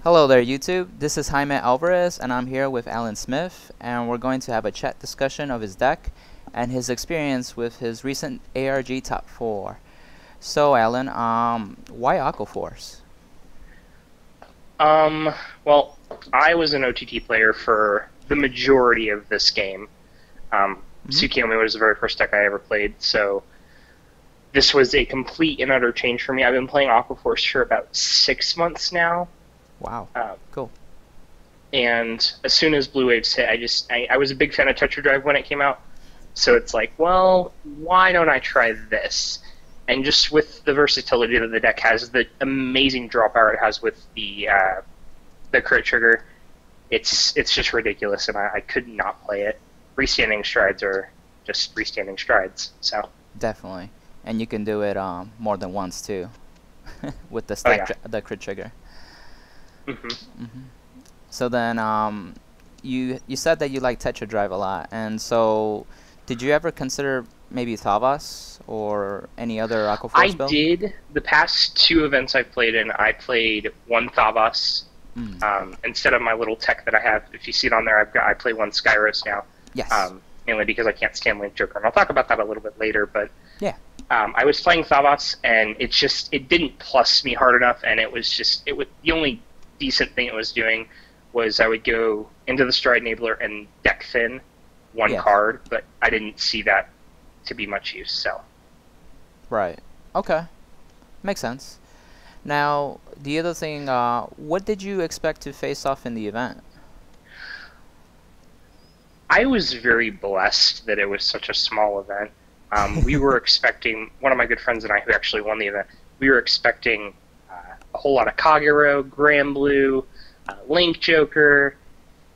Hello there, YouTube. This is Jaime Alvarez, and I'm here with Alan Smith, and we're going to have a chat discussion of his deck and his experience with his recent ARG top 4. So, Alan, why Aqua Force? Well, I was an OTT player for the majority of this game. Tsukiyomi was the very first deck I ever played, so this was a complete and utter change for me. I've been playing Aqua Force for about 6 months now. Wow, cool. And as soon as Blue Waves hit, I was a big fan of Tetra-drive when it came out, so it's like, well, why don't I try this? And just with the versatility that the deck has, the amazing draw power it has with the crit trigger, it's just ridiculous, and I could not play it. Freestanding strides are just freestanding strides. So Definitely, and you can do it more than once too, with the stack the crit trigger. So then, you said that you like Tetra-drive a lot, and so did you ever consider maybe Thavas or any other Aqua Force build? I did. The past 2 events I've played in, I played one Thavas instead of my little tech that I have. If you see it on there, I play one Skyros now. Yes. Mainly because I can't stand Link Joker, and I'll talk about that a little bit later. But yeah, I was playing Thavas, and it didn't plus me hard enough, and it was the only decent thing it was doing was I would go into the Stride Enabler and deck thin one card, but I didn't see that to be much use. So right, okay, makes sense. Now the other thing, what did you expect to face off in the event? I was very blessed that it was such a small event. We were expecting, one of my good friends and I, who actually won the event, we were expecting a whole lot of Kagero, Granblue, Link Joker,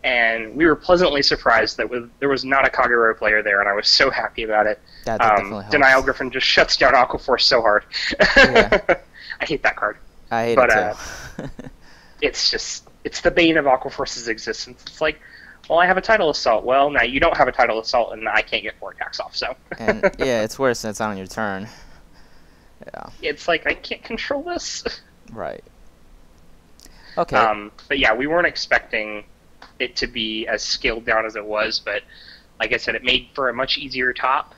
and we were pleasantly surprised that there was not a Kagero player there, and I was so happy about it. That definitely helps. Denial Griffin just shuts down Aqua Force so hard. Yeah. I hate that card. I hate it too. It's the bane of Aqua Force's existence. It's like, well, I have a Tidal Assault. Well, now you don't have a Tidal Assault, and I can't get 4 attacks off, so. And yeah, it's worse than it's on your turn. Yeah. It's like, I can't control this. Right. Okay. But yeah, we weren't expecting it to be as scaled down as it was, but like I said, it made for a much easier top.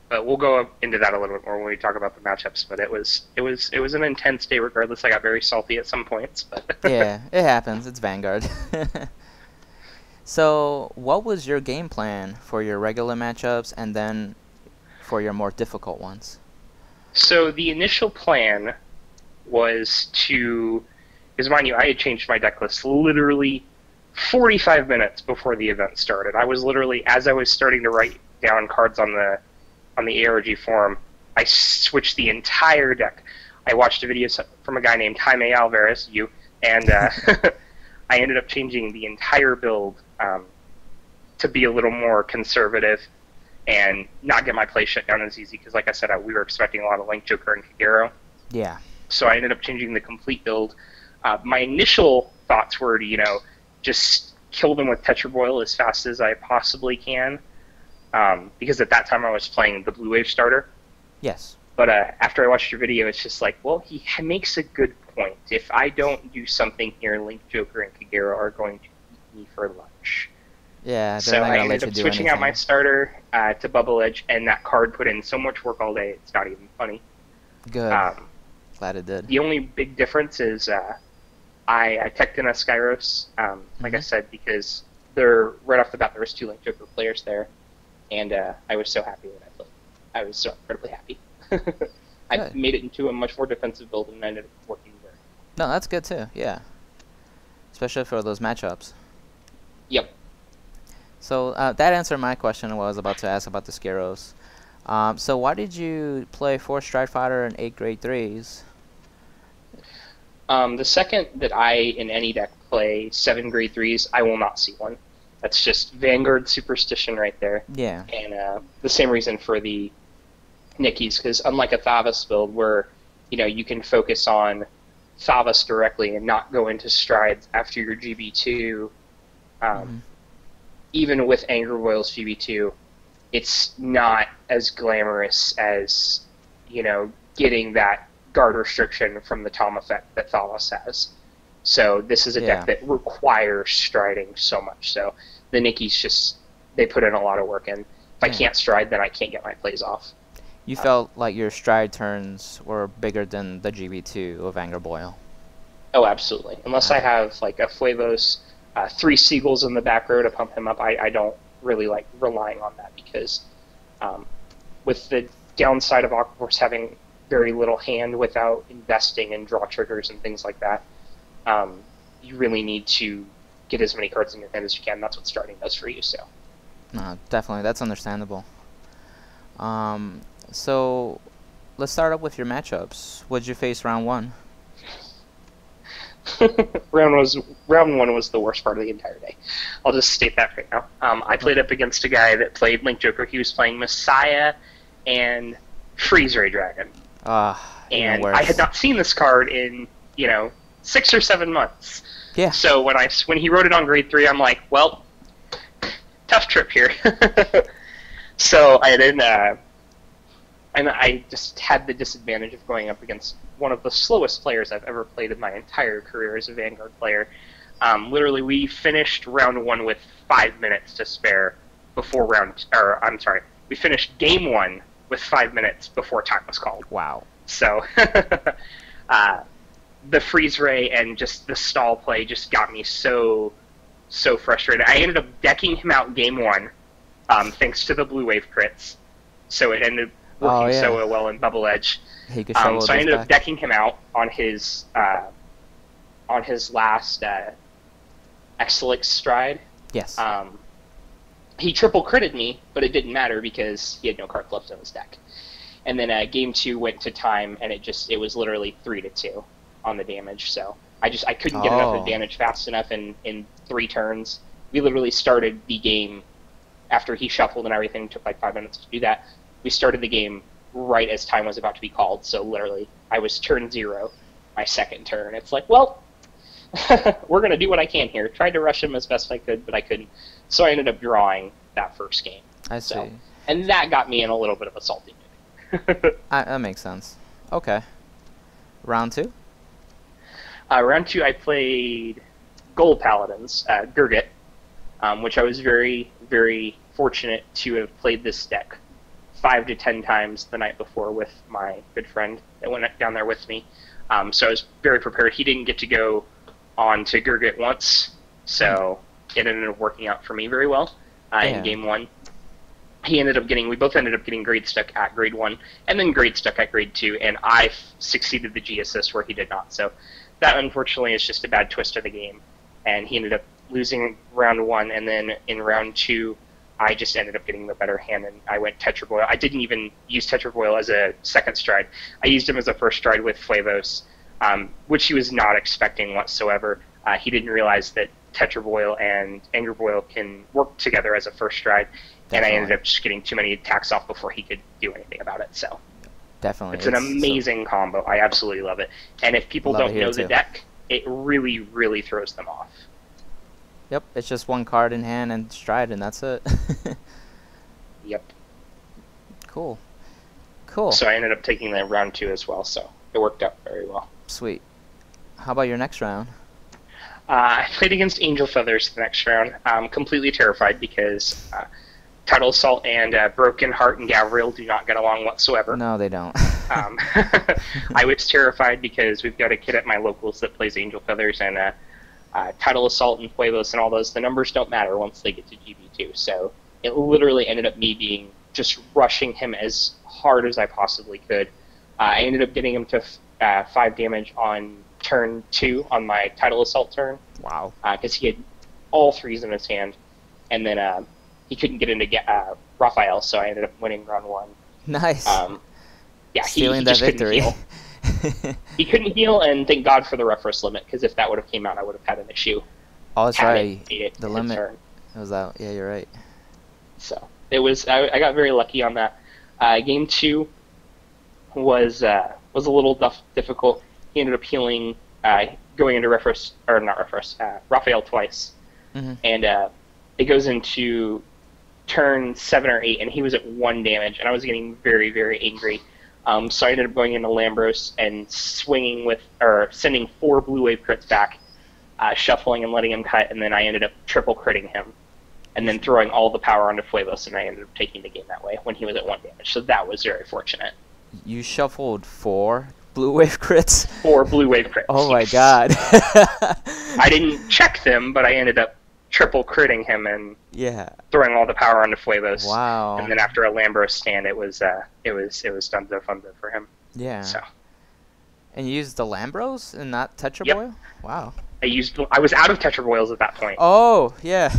But we'll go into that a little bit more when we talk about the matchups. But it was an intense day regardless. I got very salty at some points, but yeah, it happens. It's Vanguard. So, what was your game plan for your regular matchups and then for your more difficult ones? So the initial plan was because mind you, I had changed my deck list literally 45 minutes before the event started. I was literally, as I was starting to write down cards on the ARG forum, I switched the entire deck. I watched a video from a guy named Jaime Alvarez, and I ended up changing the entire build to be a little more conservative and not get my play shut down as easy, because like I said, we were expecting a lot of Link Joker and Kagero. Yeah. So I ended up changing the complete build. My initial thoughts were to, just kill them with Tetra-boil as fast as I possibly can, because at that time I was playing the Blue Wave starter. Yes. But after I watched your video, it's just like, well, he makes a good point. If I don't do something here, Link Joker and Kagero are going to eat me for lunch. Yeah, so I ended up switching out my starter to Bubble Edge, and that card put in so much work all day, it's not even funny. Good. Glad it did. The only big difference is I teched in a Skyros, like I said, because right off the bat there was 2 Link Joker players there, and I was so happy when I played. I was so incredibly happy. I made it into a much more defensive build, and it ended up working very well. No, that's good too, yeah. Especially for those matchups. Yep. So that answered my question I was about to ask about the Skyros. So why did you play 4 Stride Fighter and 8 grade 3s? The second that I, in any deck, play 7 grade 3s, I will not see one. That's just Vanguard superstition right there. Yeah. And the same reason for the Nickies, because unlike a Thavas build where, you can focus on Thavas directly and not go into strides after your GB2, even with Anger Boil's GB2, it's not as glamorous as, getting that guard restriction from the Tom effect that Thalos has. So this is a deck that requires striding so much. So the Nickies they put in a lot of work in. If I can't stride, then I can't get my plays off. You felt like your stride turns were bigger than the GB2 of Anger Boil. Oh, absolutely. Unless I have like a Flavos, 3 Seagulls in the back row to pump him up, I don't really like relying on that because with the downside of Aqua Force having very little hand without investing in draw triggers and things like that, you really need to get as many cards in your hand as you can. That's what striding does for you. So. No, definitely, that's understandable. So let's start up with your matchups. What'd you face round 1? round one was the worst part of the entire day. I'll just state that right now. I played up against a guy that played Link Joker. He was playing Messiah and Freeze Ray Dragon. And I had not seen this card in 6 or 7 months. Yeah. So when he wrote it on grade 3, I'm like, well, tough trip here. So and I just had the disadvantage of going up against one of the slowest players I've ever played in my entire career as a Vanguard player. Literally, we finished round 1 with 5 minutes to spare before we finished game 1 with 5 minutes before time was called. Wow. So, the freeze ray and just the stall play just got me so frustrated. I ended up decking him out game 1, thanks to the blue wave crits. So it ended up working so well in Bubble Edge. So I ended up decking him out on his last Exelix stride. Yes. He triple critted me, but it didn't matter because he had no card left in his deck. And then game 2 went to time, and it was literally 3-2 on the damage. So I couldn't get enough advantage fast enough in 3 turns. We literally started the game after he shuffled and everything. It took like 5 minutes to do that. We started the game right as time was about to be called. So literally, I was turn 0, my second turn. It's like, well, we're gonna do what I can here. Tried to rush him as best I could, but I couldn't. So I ended up drawing that first game. I see. And that got me in a little bit of a salty mood. That makes sense. Okay. Round 2? Round 2, I played Gold Paladins, Gurgit, which I was very, very fortunate to have played this deck 5 to 10 times the night before with my good friend that went down there with me. So I was very prepared. He didn't get to go on to Gurgit once, so it ended up working out for me very well in game 1. We both ended up getting grade stuck at grade 1, and then grade stuck at grade 2, and I succeeded the G assist where he did not. So that unfortunately is just a bad twist of the game, and he ended up losing round 1, and then in round 2, I just ended up getting the better hand, and I went Tetra-boil. I didn't even use Tetra-boil as a second stride. I used him as a first stride with Flavos, which he was not expecting whatsoever. He didn't realize that Tetra-boil and Anger Boil can work together as a first stride, and I ended up just getting too many attacks off before he could do anything about it. So definitely, it's an amazing combo. I absolutely love it. And if people don't know the deck, it really, really throws them off. Yep, it's just 1 card in hand and stride, and that's it. Yep. Cool. So I ended up taking that round 2 as well, so it worked out very well. Sweet. How about your next round? I played against Angel Feathers the next round. I'm completely terrified because Tidal Assault and Broken Heart and Gavriel do not get along whatsoever. No, they don't. I was terrified because we've got a kid at my locals that plays Angel Feathers, and Tidal Assault and Pueblos and all those, the numbers don't matter once they get to GB2. So it literally ended up me just rushing him as hard as I possibly could. I ended up getting him to 5 damage on turn 2 on my Tidal Assault turn. Wow. Because he had all 3s in his hand. And then he couldn't get into Raphael, so I ended up winning round 1. Nice. Yeah, Stealing he that just victory. Couldn't heal. He couldn't heal, and thank God for the reference limit, because if that would have came out, I would have had an issue. Oh, that's right. The limit was out. Yeah, you're right. So it was. I got very lucky on that. Game 2 was a little difficult. He ended up healing, going into Raphael twice, and it goes into turn 7 or 8, and he was at 1 damage, and I was getting very, very angry. So I ended up going into Lambros and swinging with, or sending 4 blue wave crits back, shuffling and letting him cut, and then I ended up triple critting him, and then throwing all the power onto Fuevos, and I ended up taking the game that way when he was at 1 damage. So that was very fortunate. You shuffled 4 blue wave crits? 4 blue wave crits. Oh my god. I didn't check them, but I ended up triple critting him and throwing all the power onto Fuevos. Wow. And then after a Lambros stand, it was dunzo funzo for him. Yeah. So. And you used the Lambros and not Tetra-boil? Yep. Wow. I was out of Tetra-boils at that point. Oh, yeah.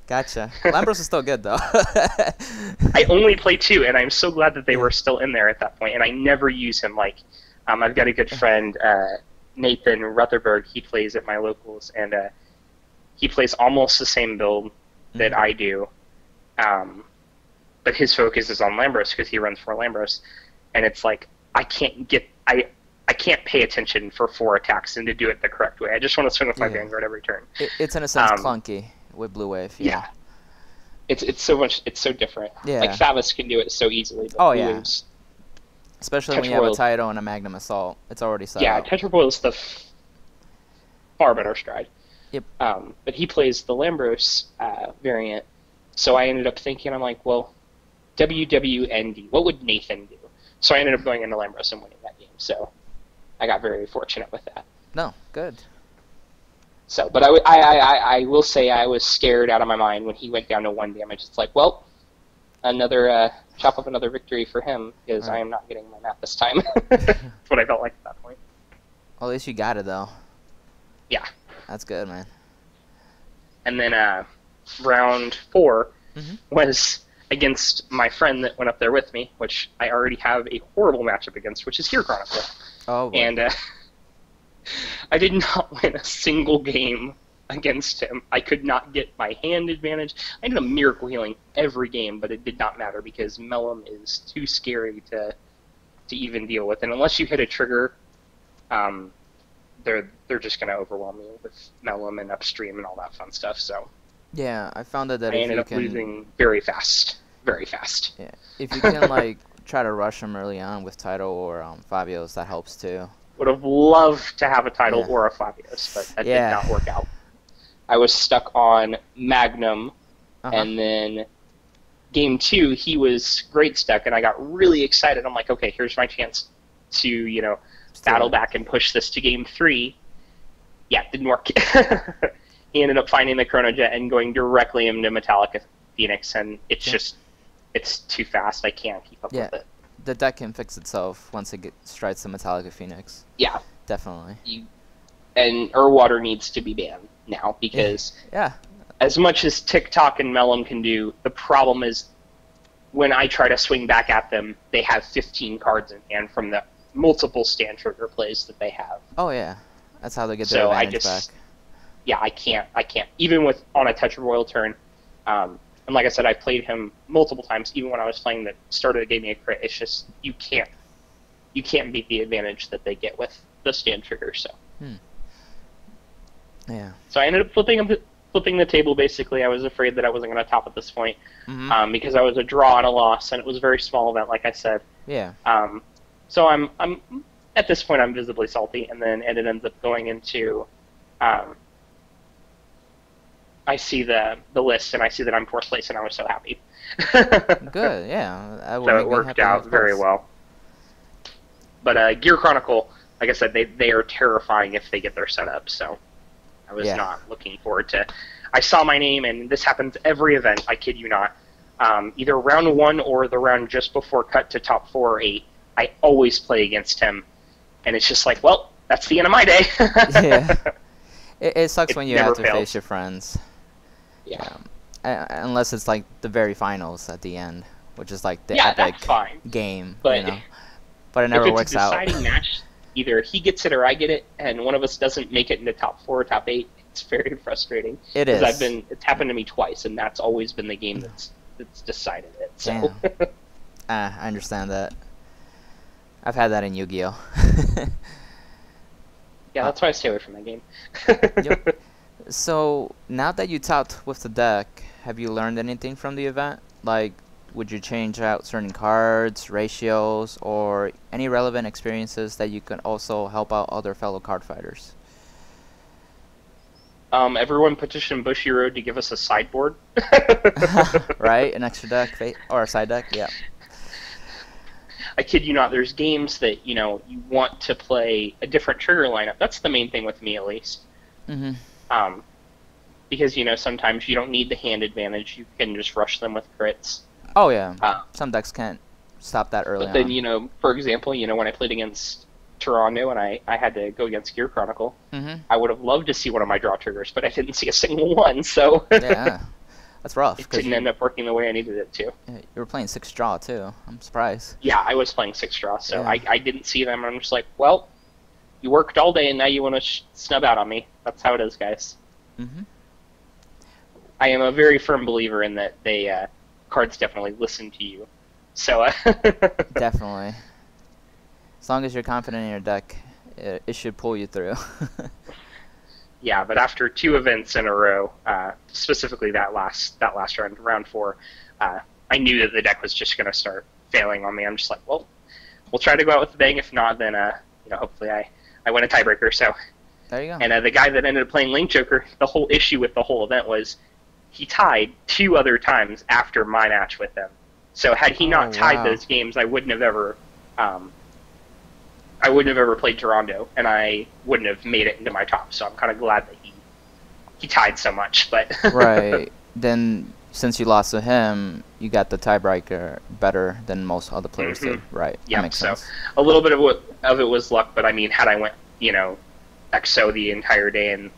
Gotcha. Lambros is still good though. I only play 2, and I'm so glad that they were still in there at that point. And I never use him. Like, I've got a good friend, Nathan Rutherberg. He plays at my locals, and he plays almost the same build that I do, but his focus is on Lambros because he runs 4 Lambros, and it's like I can't pay attention for 4 attacks and to do it the correct way. I just want to swing with my Vanguard every turn. It's in a sense clunky with blue wave. Yeah. It's so different. Yeah. Like Favas can do it so easily. But oh yeah. Especially when you have a Tidal and a Magnum Assault, it's already set up. Tetra-boil is the far better stride. Yep. But he plays the Lambros variant, so I ended up thinking, I'm like, well, WWND, what would Nathan do? So I ended up going into Lambros and winning that game. So I got very fortunate with that. No, good. So, but I will say I was scared out of my mind when he went down to 1 damage. It's like, well, chop up another victory for him because I am not getting my map this time. That's what I felt like at that point. Well, at least you got it though. Yeah. That's good, man. And then round 4 was against my friend that went up there with me, which I already have a horrible matchup against, which is Gear Chronicle. Oh, boy. And I did not win a single game against him. I could not get my hand advantage. I did a miracle healing every game, but it did not matter because Mellum is too scary to even deal with. And unless you hit a trigger, they're just going to overwhelm you with Mellum and upstream and all that fun stuff. So yeah, I found that I ended up losing very fast. Very fast. Yeah, if you can like try to rush them early on with Tidal or Fabios, that helps too. Would have loved to have a Tidal or a Fabios, but that did not work out. I was stuck on Magnum, and then game 2, he was great stuck, and I got really excited. I'm like, okay, here's my chance to, battle back and push this to game 3. Yeah, it didn't work. He ended up finding the Chrono Jet and going directly into Metallica Phoenix, and it's it's too fast. I can't keep up with it. The deck can fix itself once it strides the Metallica Phoenix. Yeah. Definitely. And Urwater needs to be banned now because as much as TikTok and Mellum can do, the problem is when I try to swing back at them, they have 15 cards in hand from the multiple stand trigger plays that they have. Oh yeah, that's how they get their advantage back. Yeah, I can't. Even on a Tetra-boil turn, and like I said, I played him multiple times. Even when I was playing the start of the game, a crit. It's just you can't beat the advantage that they get with the stand trigger. So. Yeah. So I ended up flipping the table. Basically, I was afraid that I wasn't going to top at this point because I was a draw and a loss, and it was a very small event, like I said. Yeah. So I'm at this point I'm visibly salty, and then it ends up going into. I see the list, and I see that I'm 4th place, and I was so happy. Good, yeah. So it worked out very well. But Gear Chronicle, like I said, they are terrifying if they get their setup, so I was not looking forward to... I saw my name, and this happens every event, I kid you not. Either round 1 or the round just before cut to top 4 or 8, I always play against him, and it's just like, well, that's the end of my day. Yeah. It sucks when you have to face your friends. Yeah. Unless it's like the very finals at the end, which is like the epic game. But, but it never works out. If it's a deciding match, either he gets it or I get it, and one of us doesn't make it into top 4 or top 8, it's very frustrating. It is. It's happened to me twice, and that's always been the game that's decided it. So. I understand that. I've had that in Yu-Gi-Oh! Yeah, that's why I stay away from that game. Yep. So, now that you topped with the deck, have you learned anything from the event? Like, would you change out certain cards, ratios, or any relevant experiences that you can also help out other fellow card fighters? Everyone petitioned Bushiroad to give us a sideboard. Right, an extra deck or a side deck, yeah. I kid you not. There's games that you want to play a different trigger lineup. That's the main thing with me, at least. Because sometimes you don't need the hand advantage. You can just rush them with crits. Oh yeah. Some decks can't stop that early But then for example, when I played against Toronto and I had to go against Gear Chronicle, I would have loved to see one of my draw triggers, but I didn't see a single one. So yeah, that's rough. It didn't end up working the way I needed it to. You were playing 6 draw too. I'm surprised. Yeah, I was playing 6 draw, so Yeah. I didn't see them. I'm just like, well, you worked all day and now you want to snub out on me. That's how it is, guys. I am a very firm believer in that cards definitely listen to you. So Definitely. As long as you're confident in your deck, it should pull you through. yeah, but after 2 events in a row, specifically that last round, round 4, I knew that the deck was just going to start failing on me. I'm just like, well, we'll try to go out with a bang. If not, then hopefully I win a tiebreaker. So There you go. and the guy that ended up playing Link Joker, the whole issue with the whole event was he tied 2 other times after my match with him. So had he not tied those games, I wouldn't have ever played Toronto, and I wouldn't have made it into my top. So I'm kind of glad that he tied so much. But Right. Then since you lost to him, you got the tiebreaker better than most other players did. Right. Yeah. That makes So sense. a little bit of it was luck, but I mean, had I went XO the entire day and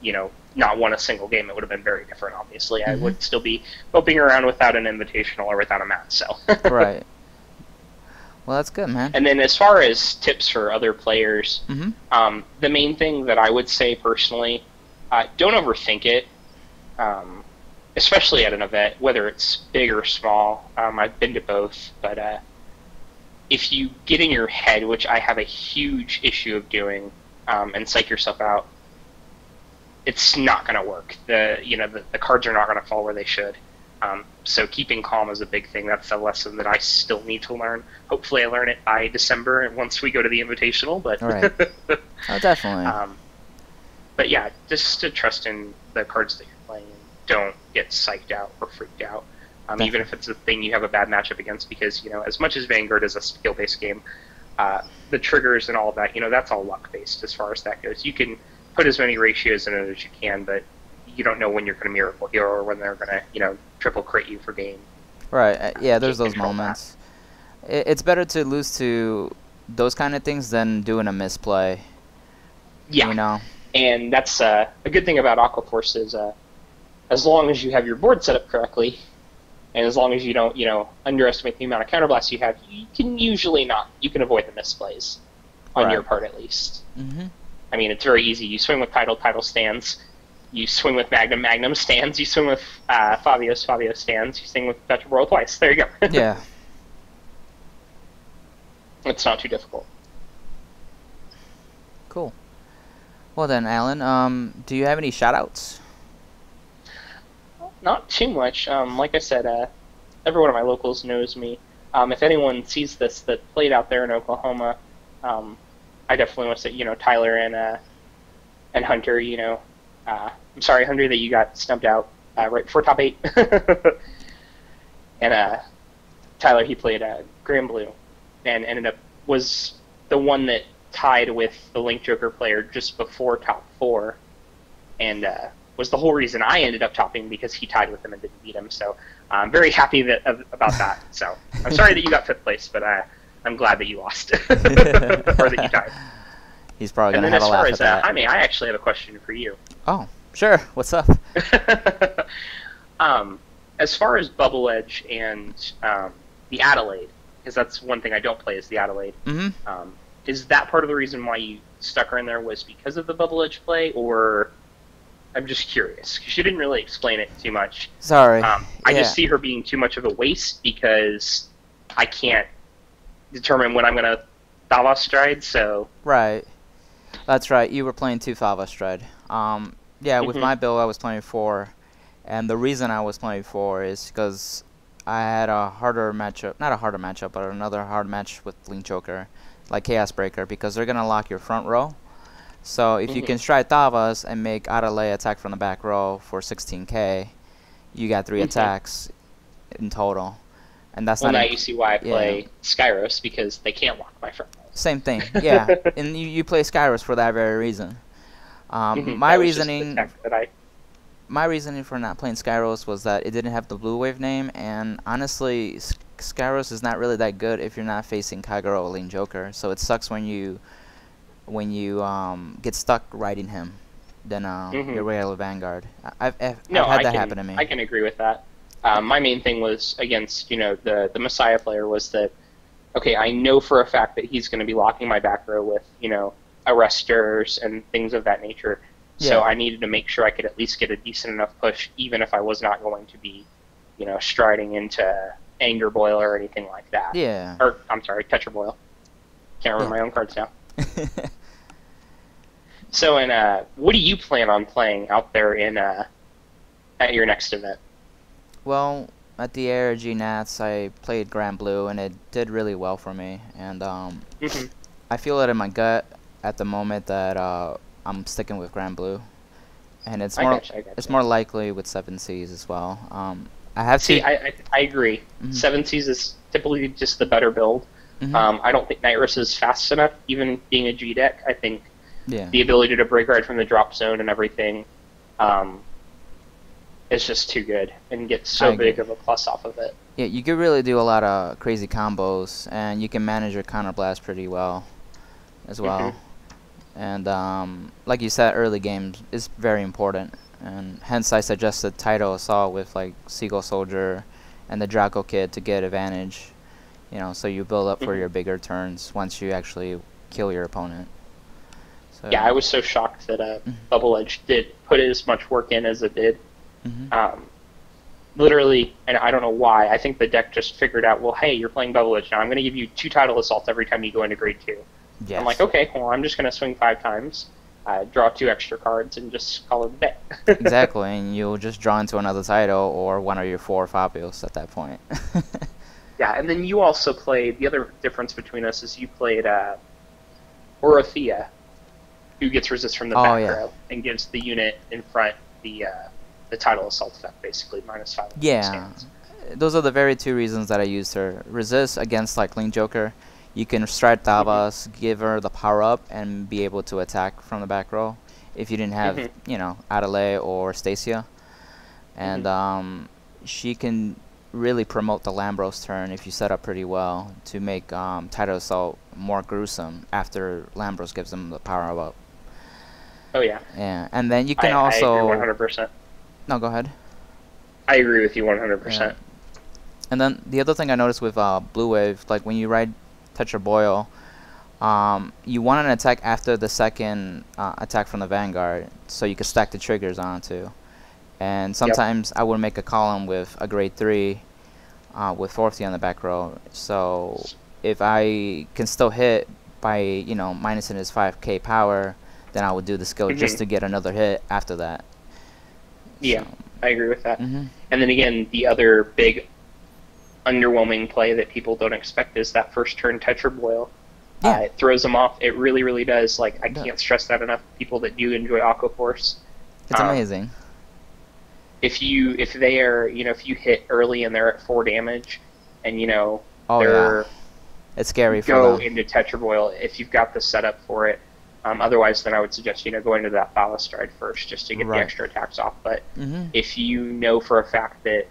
not won a single game, it would have been very different. Obviously, I would still be moping around without an invitational or without a match. So Right. Well, that's good, man. And then as far as tips for other players, the main thing that I would say personally, don't overthink it, especially at an event, whether it's big or small. I've been to both, but if you get in your head, which I have a huge issue of doing, and psych yourself out, it's not going to work. The cards are not going to fall where they should. So keeping calm is a big thing. That's a lesson that I still need to learn. Hopefully I learn it by December and once we go to the Invitational. But Right. Oh, definitely. But yeah, just to trust in the cards that you're playing. Don't get psyched out or freaked out. Even if it's a thing you have a bad matchup against, because as much as Vanguard is a skill-based game, the triggers and all of that, that's all luck-based as far as that goes. You can put as many ratios in it as you can, but you don't know when you're going to Miracle Hero or when they're going to, triple crit you for game. Right. Yeah, there's Can't those control moments. It's better to lose to those kind of things than doing a misplay. Yeah. And that's a good thing about Aqua Force is as long as you have your board set up correctly, and as long as you don't, underestimate the amount of counterblasts you have, you can usually you can avoid the misplays on your part at least. I mean, it's very easy. You swing with Title stands. You swing with Magnum stands. You swing with Fabio stands. You swing with Tetra-boil twice. There you go. Yeah. It's not too difficult. Cool. Well then, Alan, do you have any shout-outs? Not too much. Like I said, everyone at my locals knows me. If anyone sees this that played out there in Oklahoma, I definitely want to say, Tyler and Hunter, I'm sorry, Hunter, that you got snubbed out right before top 8. And Tyler, he played Grand Blue and was the one that tied with the Link Joker player just before top 4, and was the whole reason I ended up topping, because he tied with him and didn't beat him. So I'm very happy about that. So I'm sorry that you got 5th place, but I'm glad that you lost, or that you tied. He's probably going to have a laugh at that. And then as far as Jaime, I actually have a question for you. Oh, sure. What's up? As far as Bubble Edge and the Adelaide, because that's one thing I don't play is the Adelaide. Is that part of the reason why you stuck her in there was because of the Bubble Edge play, or I'm just curious because you didn't really explain it too much. Sorry. I just see her being too much of a waste because I can't determine when I'm going to Thavas Stride. So right. That's right. You were playing 2 Thavas Stride. Yeah, with my build I was playing 4, and the reason I was playing 4 is because I had a harder matchup, not a harder matchup, but another hard match with Link Joker, like Chaos Breaker, because they're gonna lock your front row. So if you can stride Thavas and make Adelaide attack from the back row for 16k, you got 3 attacks in total, and that's well, not. Now you see why I play Skyros, because they can't lock my front row. Same thing, yeah. And you play Skyros for that very reason. My reasoning. My reasoning for not playing Skyros was that it didn't have the blue wave name, and honestly, Skyros is not really that good if you're not facing Kagero or Link Joker. So it sucks when you get stuck riding him than your regular Vanguard. I've had that happen to me. I can agree with that. My main thing was against the Messiah player was that, okay, I know for a fact that he's going to be locking my back row with arresters and things of that nature. So I needed to make sure I could at least get a decent enough push, even if I was not going to be, striding into Anger Boil or anything like that. Yeah. Or, I'm sorry, Tetra-boil. Can't remember my own cards now. So, what do you plan on playing out there at your next event? Well, at the ARG Nats, I played Grand Blue, and it did really well for me. And I feel it in my gut at the moment that I'm sticking with Grand Blue, and it's more likely with 7 Cs as well. I agree. 7 Cs is typically just the better build. I don't think Nitrous is fast enough, even being a G deck. I think the ability to break right from the drop zone and everything is just too good and get so big of a plus off of it. Yeah, you could really do a lot of crazy combos, and you can manage your counter blast pretty well as well. And like you said, early games is very important, and hence I suggested Tidal Assault with like Seagull Soldier and the Draco Kid to get advantage, so you build up for your bigger turns once you actually kill your opponent. So, yeah, I was so shocked that Bubble Edge did put as much work in as it did. Literally, and I don't know why, I think the deck just figured out, well, hey, you're playing Bubble Edge now, I'm going to give you 2 Tidal Assaults every time you go into Grade 2. Yes. I'm like, okay, well, I'm just going to swing 5 times, draw 2 extra cards, and just call it a day. Exactly, and you'll just draw into another title or one of your 4 Fabios at that point. Yeah, and then you also played, the other difference between us is you played Orothea, who gets resist from the back row and gives the unit in front the Tidal Assault effect, basically, -5. Yeah, those are the very 2 reasons that I used her. Resist against like Link Joker. You can stride Thavas, give her the power up, and be able to attack from the back row if you didn't have, Adelaide or Stacia. And she can really promote the Lambros turn if you set up pretty well to make Tidal Assault more gruesome after Lambros gives them the power up. Oh, yeah. Yeah, and then you can also... I agree 100%. No, go ahead. I agree with you 100%. Yeah. And then the other thing I noticed with Blue Wave, like when you ride Tetra-boil, you want an attack after the second attack from the Vanguard, so you can stack the triggers onto. And sometimes I would make a column with a Grade 3 with 40 on the back row. So if I can still hit by, minusing his 5k power, then I would do the skill just to get another hit after that. Yeah, so. I agree with that. And then again, the other big underwhelming play that people don't expect is that first turn Tetra-boil. It throws them off. It really, really does. Like, I can't stress that enough. People that do enjoy Aqua Force. It's amazing. If you hit early and they're at 4 damage, and it's scary for them. Go them. into Tetra-boil if you've got the setup for it. Otherwise, then I would suggest going to that Balustrade first just to get the extra attacks off. But if you know for a fact that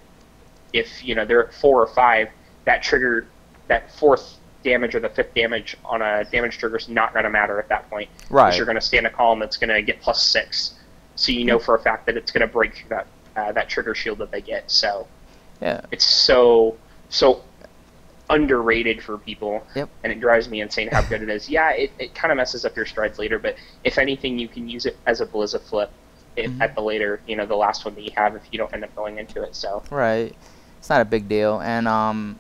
if they're at 4 or 5, that trigger, that 4th damage or the 5th damage on a damage trigger is not going to matter at that point. Right. Because you're going to stand a column that's going to get +6, so you know for a fact that it's going to break through that trigger shield that they get. So it's so underrated for people, and it drives me insane how good it is. Yeah, it kind of messes up your strides later, but if anything, you can use it as a Blizza flip at the later, the last one that you have if you don't end up going into it. So right, it's not a big deal. And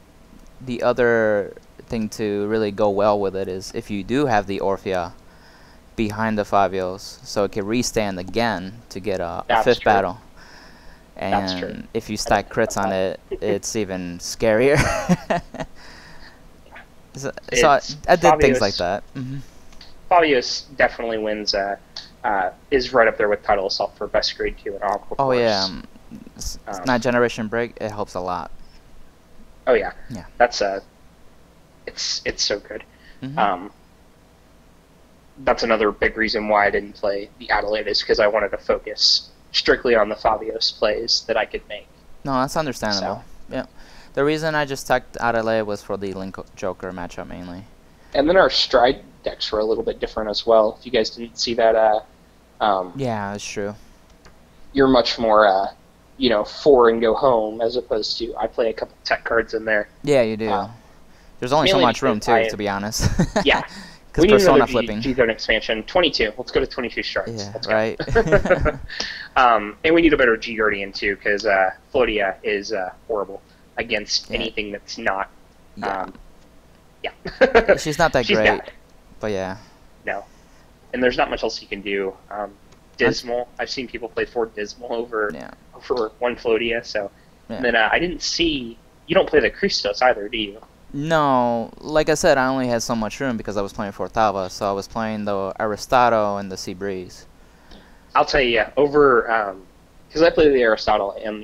the other thing to really go well with it is if you do have the Orphea behind the Fabios, so it can restand again to get a 5th battle. That's true. And if you stack crits on it, it's even scarier. so I did things like that. Fabius definitely wins. Is right up there with Title Assault for best grade 2 in Aqua Force. Oh yeah, not Generation Break. It helps a lot. Oh yeah. Yeah. That's it's so good. That's another big reason why I didn't play the Adelaide, is because I wanted to focus strictly on the Fabios plays that I could make. No, that's understandable. So. Yeah. The reason I just took Adelaide was for the Link Joker matchup mainly. And then our Stride decks were a little bit different as well. If you guys didn't see that, yeah, that's true. You're much more, 4 and go home, as opposed to I play a couple tech cards in there. Yeah, you do. There's only so much room too, to be honest. Yeah. Because Persona flipping. G-Zone expansion. 22. Let's go to 22 strides. Yeah, right. And we need a better G-Guardian too, because Floatia is horrible against anything that's not. Yeah. She's not that She's great. Bad. But yeah. No. And there's not much else you can do. Dismal. I've seen people play 4 Dismal over 1 Floatia. So. Yeah. And then I didn't see. You don't play the Christos either, do you? No, like I said, I only had so much room because I was playing Fortava, so I was playing the Aristotle and the Sea Breeze. I'll tell you, over because I play the Aristotle and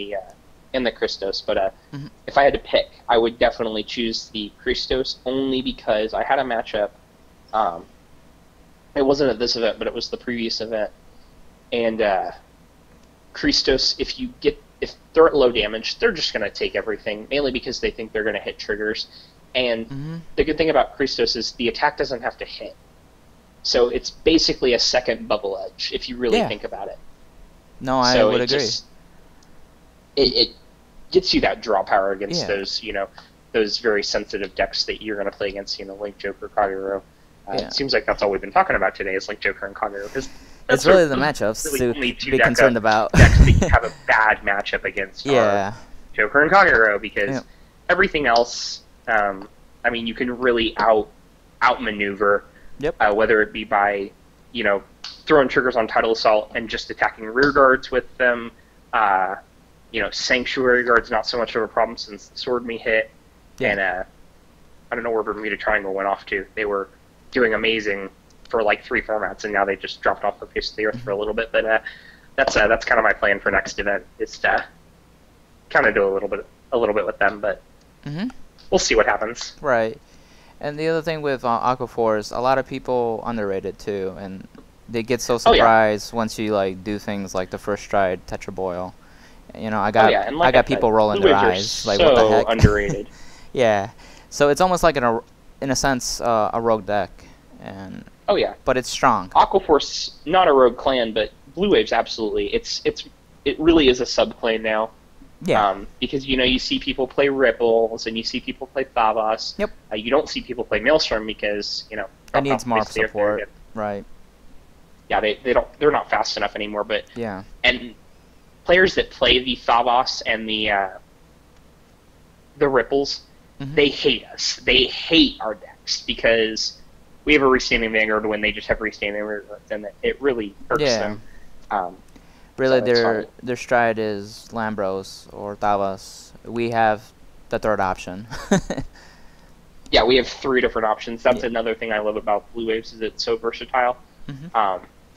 the Christos, but if I had to pick, I would definitely choose the Christos only because I had a matchup. It wasn't at this event, but it was the previous event, and Christos, if they're at low damage, they're just going to take everything, mainly because they think they're going to hit triggers. And the good thing about Christos is the attack doesn't have to hit. So it's basically a second bubble edge, if you really think about it. No, I would agree. It gets you that draw power against those, those very sensitive decks that you're going to play against, Link, Joker, Kagero. It seems like that's all we've been talking about today is Link, Joker, and Kagero. It's really the matchups really to be concerned about. Decks that you have a bad matchup against are Joker and Kagero, because everything else, you can really outmaneuver, whether it be by, throwing triggers on Tidal Assault and just attacking rear guards with them. Sanctuary guards not so much of a problem since the Sword Me hit, and I don't know where Bermuda Triangle went off to. They were doing amazing for like 3 formats, and now they just dropped off the face of the earth for a little bit. But that's kind of my plan for next event, is to kind of do a little bit with them. But we'll see what happens. Right. And the other thing with Aqua Force, a lot of people underrate it too, and they get so surprised once you do things like the first stride Tetra-boil. I got people rolling their eyes like, what the heck? Underrated. Yeah. So it's almost like in a sense a rogue deck, and but it's strong. Aqua Force, not a rogue clan, but Blue Waves absolutely. It really is a subclan now. Yeah. Because you see people play Ripples and you see people play Thavas. Yep. You don't see people play Maelstrom because it needs more support. Right. Yeah, they're not fast enough anymore. But and players that play the Thavas and the Ripples, they hate us. They hate our decks because we have a restanding Vanguard when they just have restanding Vanguards, and it really hurts them. Really, their stride is Lambros or Thavas. We have the third option. Yeah, we have 3 different options. That's another thing I love about Blue Waves, is it's so versatile.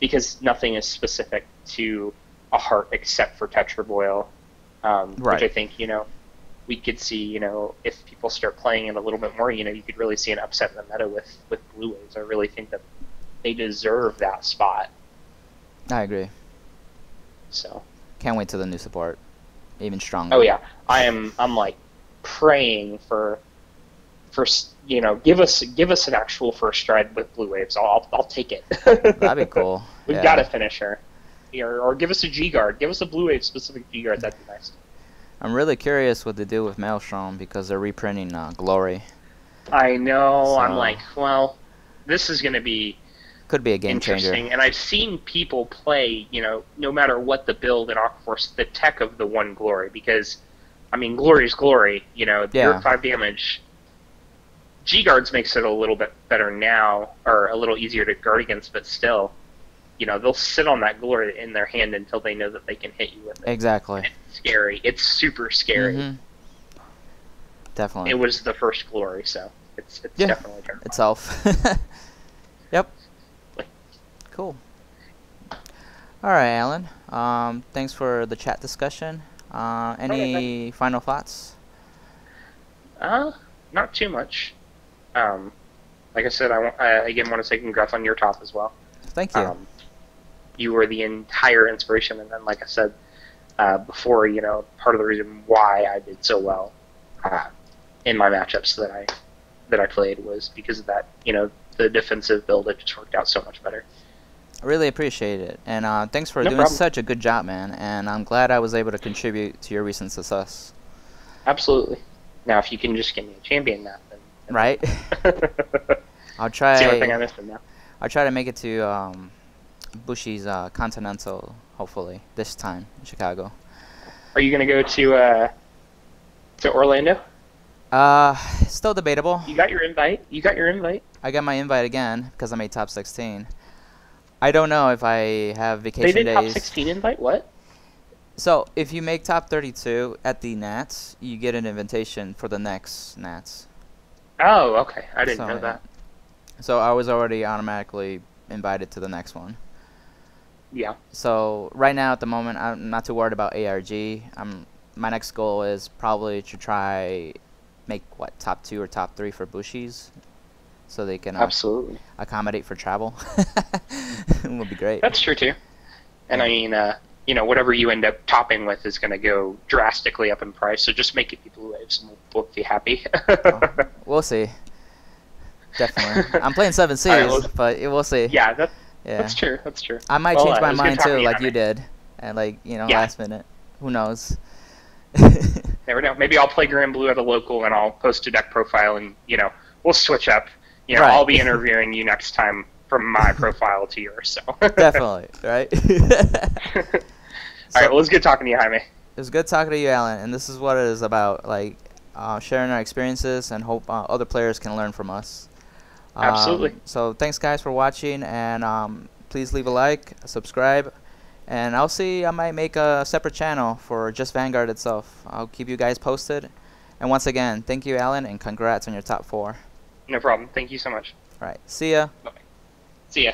Because nothing is specific to a heart except for Tetra-boil, which I think, we could see, if people start playing it a little bit more, you could really see an upset in the meta with Blue Waves. I really think that they deserve that spot. I agree. So can't wait till the new support, even stronger. Oh yeah, I'm like praying for give us an actual first stride with Blue Waves. I'll take it. That'd be cool. We've got a finisher, or give us a G guard. Give us a Blue Wave specific G guard. That'd be nice. I'm really curious what they do with Maelstrom because they're reprinting Glory. I know. So I'm like, well, this is going to be could be a game changer. And I've seen people play, no matter what the build in Aqua Force, the tech of the one Glory, because, Glory's Glory, your 5 damage. G-Guards makes it a little bit better now, or a little easier to guard against, but still, they'll sit on that glory in their hand until they know that they can hit you with it. Exactly. It's scary. It's super scary. Mm-hmm. Definitely. It was the first glory, so it's Yeah. definitely terrifying. Itself. Yep. Cool. All right, Alan. Thanks for the chat discussion. Any final thoughts? Not too much. Like I said, I again want to say congrats on your top as well. Thank you. You were the entire inspiration, and then, like I said before, part of the reason why I did so well in my matchups that I played was because of that. The defensive build, it just worked out so much better. I really appreciate it, and thanks for No doing problem. such a good job, man. And I'm glad I was able to contribute to your recent success. Absolutely. Now, if you can just give me a champion map, then Right. I'll try. it's the only thing I missed now. I'll try to make it to Bushy's Continental, hopefully this time in Chicago. Are you gonna go to Orlando? Still debatable. You got your invite. I got my invite again because I made top 16. I don't know if I have They vacation did top days. 16 invite. What? So if you make top 32 at the Nats, you get an invitation for the next Nats. Oh, okay. I didn't So, know yeah. that. So I was already automatically invited to the next one. Yeah. So right now at the moment, I'm not too worried about ARG. My next goal is probably to try make top 2 or top 3 for Bushies, so they can Absolutely. accommodate for travel. It would be great. That's true too. And I mean, whatever you end up topping with is going to go drastically up in price. So just make it be Blue Waves, and we'll be happy. We'll see. Definitely. I'm playing 7 Cs, Alright, well, but we'll see. Yeah, Yeah. that's true. That's true. I might Well, change it my was good mind talking too, to like Jaime. you did, and Yeah. last minute. Who knows? Never know. Maybe I'll play Grand Blue at a local, and I'll post a deck profile, and we'll switch up. Right. I'll be interviewing you next time from my profile to yours. So Definitely, right? All right. Well, it was good talking to you, Jaime. It was good talking to you, Alan, and this is what it is about, sharing our experiences and hope other players can learn from us. Absolutely. So thanks, guys, for watching, and please leave a like, subscribe, and I might make a separate channel for just Vanguard itself. I'll keep you guys posted. And once again, thank you, Alan, and congrats on your top 4. No problem. Thank you so much. All right, see ya. Bye. See ya.